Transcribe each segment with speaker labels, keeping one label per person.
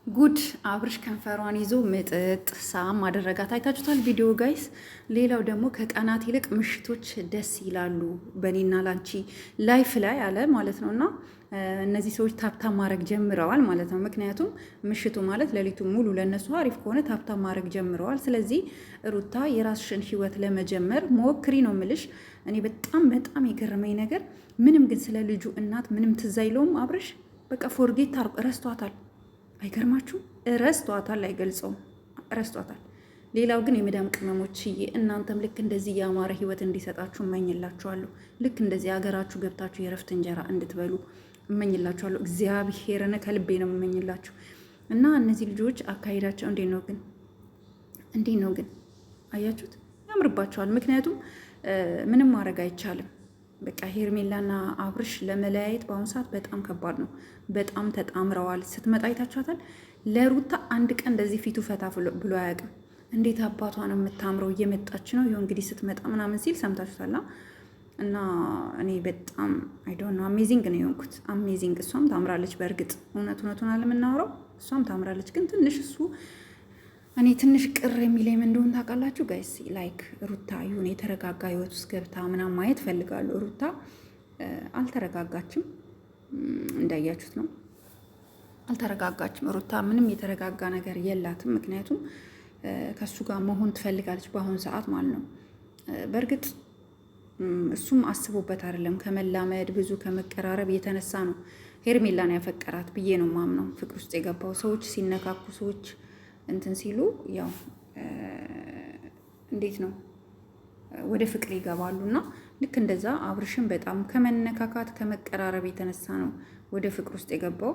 Speaker 1: ጉድ አብርሽ ከንፈሯን ይዞ ምጥጥ ሳም አደረጋት። አይታችሁታል ቪዲዮ ጋይስ። ሌላው ደግሞ ከቀናት ይልቅ ምሽቶች ደስ ይላሉ በኔና ላንቺ ላይፍ ላይ አለ ማለት ነው። እና እነዚህ ሰዎች ታብታብ ማድረግ ጀምረዋል ማለት ነው። ምክንያቱም ምሽቱ ማለት ሌሊቱ ሙሉ ለእነሱ አሪፍ ከሆነ ታብታብ ማድረግ ጀምረዋል። ስለዚህ ሩታ የራስሽን ህይወት ለመጀመር ሞክሪ ነው ምልሽ። እኔ በጣም የገረመኝ ነገር ምንም ግን ስለ ልጁ እናት ምንም ትዝ አይለውም አብርሽ። በቃ ፎርጌት ረስቷታል። አይገርማችሁም? ረስቷታል። አይገልጸውም፣ ረስቷታል። ሌላው ግን የመዳም ቅመሞችዬ እናንተም ልክ እንደዚህ ያማረ ህይወት እንዲሰጣችሁ እመኝላችኋለሁ። ልክ እንደዚህ ሀገራችሁ ገብታችሁ የረፍት እንጀራ እንድትበሉ እመኝላችኋለሁ። እግዚአብሔርን ከልቤ ነው እመኝላችሁ። እና እነዚህ ልጆች አካሄዳቸው እንዴት ነው ግን አያችሁት? ያምርባቸዋል። ምክንያቱም ምንም ማድረግ አይቻልም። በቃ ሄርሜላና አብርሽ ለመለያየት በአሁኑ ሰዓት በጣም ከባድ ነው። በጣም ተጣምረዋል። ስትመጣ አይታችኋታል። ለሩታ አንድ ቀን እንደዚህ ፊቱ ፈታ ብሎ አያውቅም። እንዴት አባቷ ነው የምታምረው፣ እየመጣች ነው ይኸው እንግዲህ ስትመጣ ምናምን ሲል ሰምታችኋታል። እና እኔ በጣም አይዶን አሜዚንግ ነው የሆንኩት። አሜዚንግ። እሷም ታምራለች። በእርግጥ እውነቱን አለምናወራው እሷም ታምራለች። ግን ትንሽ እኔ ትንሽ ቅር የሚለኝ ምን እንደሆነ ታውቃላችሁ ጋይስ? ላይክ ሩታ የሆነ የተረጋጋ ህይወት ውስጥ ገብታ ምናምን ማየት ፈልጋለሁ። ሩታ አልተረጋጋችም፣ እንዳያችሁት ነው። አልተረጋጋችም። ሩታ ምንም የተረጋጋ ነገር የላትም። ምክንያቱም ከሱ ጋር መሆን ትፈልጋለች በአሁኑ ሰዓት ማለት ነው። በእርግጥ እሱም አስቦበት አይደለም፣ ከመላመድ ብዙ ከመቀራረብ የተነሳ ነው ሄርሜላን ያፈቀራት ብዬ ነው ማምነው። ፍቅር ውስጥ የገባው ሰዎች ሲነካኩ ሰዎች እንትን ሲሉ ያው እንዴት ነው ወደ ፍቅር ይገባሉ። እና ልክ እንደዛ አብርሽን በጣም ከመነካካት ከመቀራረብ የተነሳ ነው ወደ ፍቅር ውስጥ የገባው።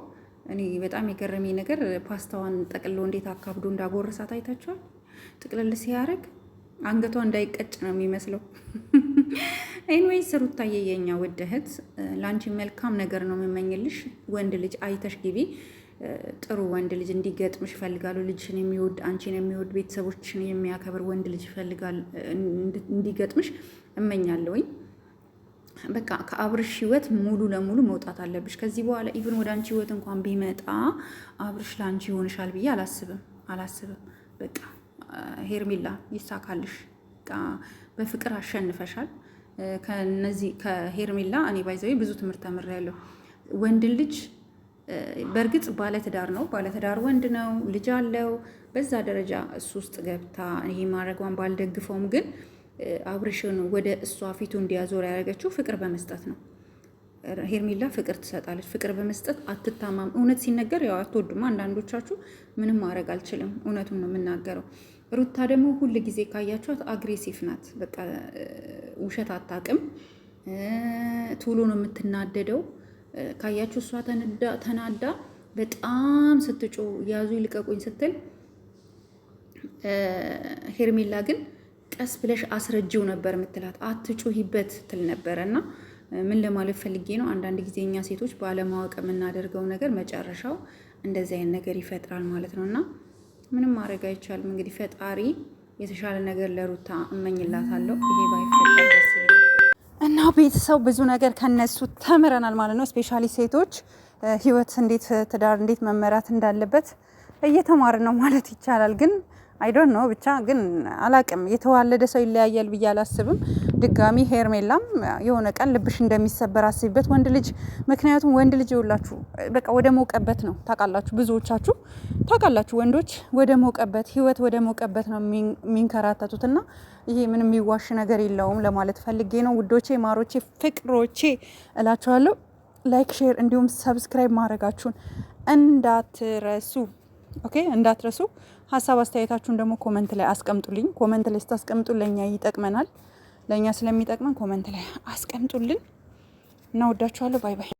Speaker 1: እኔ በጣም የገረመኝ ነገር ፓስታዋን ጠቅልሎ እንዴት አካብዶ እንዳጎረሳት አይታችኋል። ጥቅልል ሲያደርግ አንገቷ እንዳይቀጭ ነው የሚመስለው። ኤንዌይስ ሩታዬ የኛ ውድ እህት ለአንቺ መልካም ነገር ነው የምመኝልሽ። ወንድ ልጅ አይተሽ ግቢ። ጥሩ ወንድ ልጅ እንዲገጥምሽ ይፈልጋሉ። ልጅሽን የሚወድ አንቺን የሚወድ ቤተሰቦችን የሚያከብር ወንድ ልጅ ይፈልጋል እንዲገጥምሽ እመኛለሁኝ። በቃ ከአብርሽ ህይወት ሙሉ ለሙሉ መውጣት አለብሽ ከዚህ በኋላ። ኢቭን ወደ አንቺ ህይወት እንኳን ቢመጣ አብርሽ ለአንቺ ይሆንሻል ብዬ አላስብም። በቃ ሄርሜላ ይሳካልሽ። በቃ በፍቅር አሸንፈሻል። ከሄርሜላ እኔ ባይዘዌ ብዙ ትምህርት ተምሬያለሁ። ወንድ ልጅ በእርግጥ ባለትዳር ነው፣ ባለትዳር ወንድ ነው፣ ልጅ አለው። በዛ ደረጃ እሱ ውስጥ ገብታ ይሄ ማድረጓን ባልደግፈውም፣ ግን አብርሽን ወደ እሷ ፊቱ እንዲያዞር ያደረገችው ፍቅር በመስጠት ነው። ሄርሜላ ፍቅር ትሰጣለች፣ ፍቅር በመስጠት አትታማም። እውነት ሲነገር ያው አትወዱም አንዳንዶቻችሁ። ምንም ማድረግ አልችልም፣ እውነቱን ነው የምናገረው። ሩታ ደግሞ ሁል ጊዜ ካያችኋት አግሬሲቭ ናት። በቃ ውሸት አታውቅም። ቶሎ ነው የምትናደደው። ካያችሁ እሷ ተናዳ በጣም ስትጮ ያዙ ይልቀቁኝ ስትል፣ ሄርሜላ ግን ቀስ ብለሽ አስረጅው ነበር የምትላት፣ አትጮሂበት ትል ነበረ። እና ምን ለማለት ፈልጌ ነው፣ አንዳንድ ጊዜ እኛ ሴቶች ባለማወቅ የምናደርገው ነገር መጨረሻው እንደዚህ አይነት ነገር ይፈጥራል ማለት ነው። እና ምንም ማድረግ አይቻልም። እንግዲህ ፈጣሪ የተሻለ ነገር ለሩታ እመኝላታለሁ። ይሄ ባይፈጠር ደስ ይላል። እና ቤተሰብ ብዙ ነገር ከነሱ ተምረናል ማለት ነው። ስፔሻሊ ሴቶች ህይወት እንዴት ትዳር እንዴት መመራት እንዳለበት እየተማርን ነው ማለት ይቻላል። ግን አይ ዶንት ኖ ብቻ ግን አላቅም። የተዋለደ ሰው ይለያያል ብዬ አላስብም። ድጋሚ ሄርሜላም የሆነ ቀን ልብሽ እንደሚሰበር አስቢበት ወንድ ልጅ። ምክንያቱም ወንድ ልጅ ይውላችሁ በቃ ወደ ሞቀበት ነው ታውቃላችሁ፣ ብዙዎቻችሁ ታውቃላችሁ። ወንዶች ወደ ሞቀበት ህይወት ወደ ሞቀበት ነው የሚንከራተቱት። እና ይሄ ምንም የሚዋሽ ነገር የለውም ለማለት ፈልጌ ነው። ውዶቼ፣ ማሮቼ፣ ፍቅሮቼ እላችኋለሁ። ላይክ፣ ሼር እንዲሁም ሰብስክራይብ ማድረጋችሁን እንዳትረሱ። ኦኬ፣ እንዳትረሱ። ሀሳብ አስተያየታችሁን ደግሞ ኮመንት ላይ አስቀምጡልኝ። ኮመንት ላይ ስታስቀምጡ ለኛ ይጠቅመናል። ለኛ ስለሚጠቅመን ኮመንት ላይ አስቀምጡልን። እና ወዳችኋለሁ። ባይ ባይ።